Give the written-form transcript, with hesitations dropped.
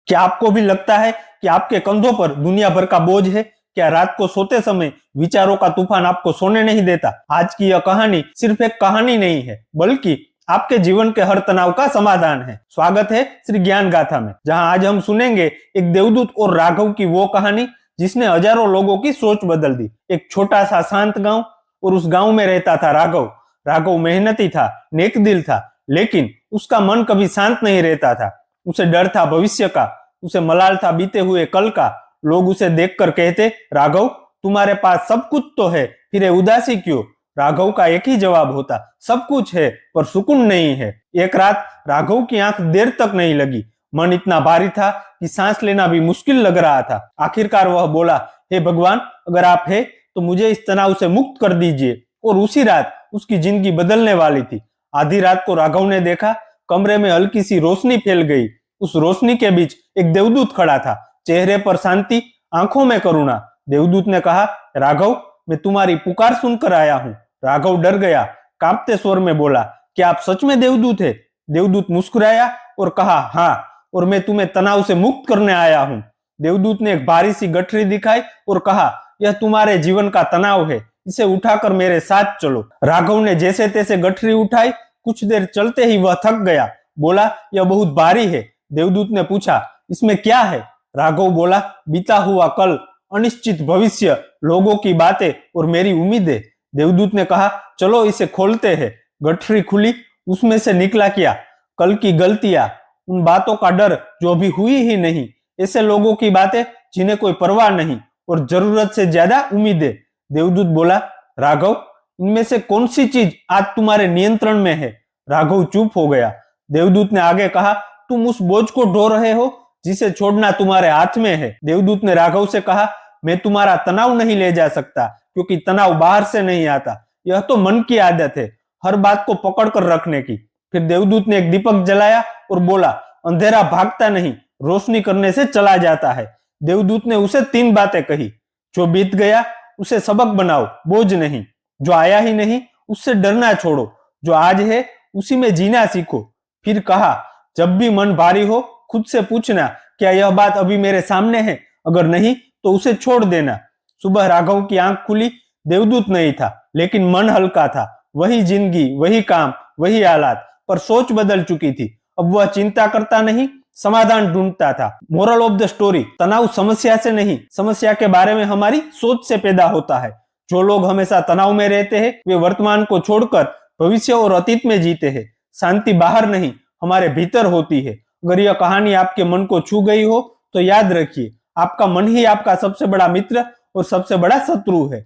क्या आपको भी लगता है कि आपके कंधों पर दुनिया भर का बोझ है? क्या रात को सोते समय विचारों का तूफान आपको सोने नहीं देता? आज की यह कहानी सिर्फ एक कहानी नहीं है, बल्कि आपके जीवन के हर तनाव का समाधान है। स्वागत है श्री ज्ञान गाथा में, जहां आज हम सुनेंगे एक देवदूत और राघव की वो कहानी जिसने हजारों लोगों की सोच बदल दी। एक छोटा सा शांत गांव, और उस गांव में रहता था राघव। राघव मेहनती था, नेक दिल था, लेकिन उसका मन कभी शांत नहीं रहता था। उसे डर था भविष्य का, उसे मलाल था बीते हुए कल का। लोग उसे देखकर कहते, राघव तुम्हारे पास सब कुछ तो है, फिर ये उदासी क्यों? राघव का एक ही जवाब होता, सब कुछ है पर सुकून नहीं है। एक रात राघव की आंख देर तक नहीं लगी। मन इतना भारी था कि सांस लेना भी मुश्किल लग रहा था। आखिरकार वह बोला, हे भगवान, अगर आप है तो मुझे इस तनाव से मुक्त कर दीजिए। और उसी रात उसकी जिंदगी बदलने वाली थी। आधी रात को राघव ने देखा, कमरे में हल्की सी रोशनी फैल गई। उस रोशनी के बीच एक देवदूत खड़ा था, चेहरे पर शांति, आंखों में करुणा। देवदूत ने कहा, राघव, मैं तुम्हारी पुकार सुनकर आया हूं। राघव डर गया, कांपते स्वर में बोला, क्या आप सच में देवदूत है? देवदूत मुस्कुराया और कहा, हाँ, और मैं तुम्हें तनाव से मुक्त करने आया हूं। देवदूत ने एक भारी सी गठरी दिखाई और कहा, यह तुम्हारे जीवन का तनाव है, इसे उठाकर मेरे साथ चलो। राघव ने जैसे तैसे गठरी उठाई। कुछ देर चलते ही वह थक गया, बोला, यह बहुत भारी है। देवदूत ने पूछा, इसमें क्या है? राघव बोला, बीता हुआ कल, अनिश्चित भविष्य, लोगों की बातें और मेरी उम्मीदें। देवदूत ने कहा, चलो इसे खोलते हैं। गठरी खुली, उसमें से निकला क्या? कल की गलतियां, उन बातों का डर जो अभी हुई ही नहीं, ऐसे लोगों की बातें जिन्हें कोई परवाह नहीं, और जरूरत से ज्यादा उम्मीदें। देवदूत बोला, राघव, इनमें से कौन सी चीज आज तुम्हारे नियंत्रण में है? राघव चुप हो गया। देवदूत ने आगे कहा, तुम उस बोझ को ढो रहे हो जिसे छोड़ना तुम्हारे हाथ में है। देवदूत ने राघव से कहा, मैं तुम्हारा तनाव नहीं ले जा सकता, क्योंकि तनाव बाहर से नहीं आता, यह तो मन की आदत है, हर बात को पकड़ कर रखने की। फिर देवदूत ने एक दीपक जलाया और बोला, अंधेरा भागता नहीं, रोशनी करने से चला जाता है। देवदूत ने उसे 3 बातें कही। जो बीत गया उसे सबक बनाओ, बोझ नहीं। जो आया ही नहीं उससे डरना छोड़ो। जो आज है उसी में जीना सीखो। फिर कहा, जब भी मन भारी हो खुद से पूछना, क्या यह बात अभी मेरे सामने है? अगर नहीं तो उसे छोड़ देना। सुबह राघव की आंख खुली। देवदूत नहीं था, लेकिन मन हल्का था। वही जिंदगी, वही काम, वही हालात, पर सोच बदल चुकी थी। अब वह चिंता करता नहीं, समाधान ढूंढता था। मोरल ऑफ द स्टोरी, तनाव समस्या से नहीं, समस्या के बारे में हमारी सोच से पैदा होता है। जो लोग हमेशा तनाव में रहते हैं, वे वर्तमान को छोड़कर भविष्य और अतीत में जीते हैं। शांति बाहर नहीं, हमारे भीतर होती है। अगर यह कहानी आपके मन को छू गई हो तो याद रखिए, आपका मन ही आपका सबसे बड़ा मित्र और सबसे बड़ा शत्रु है।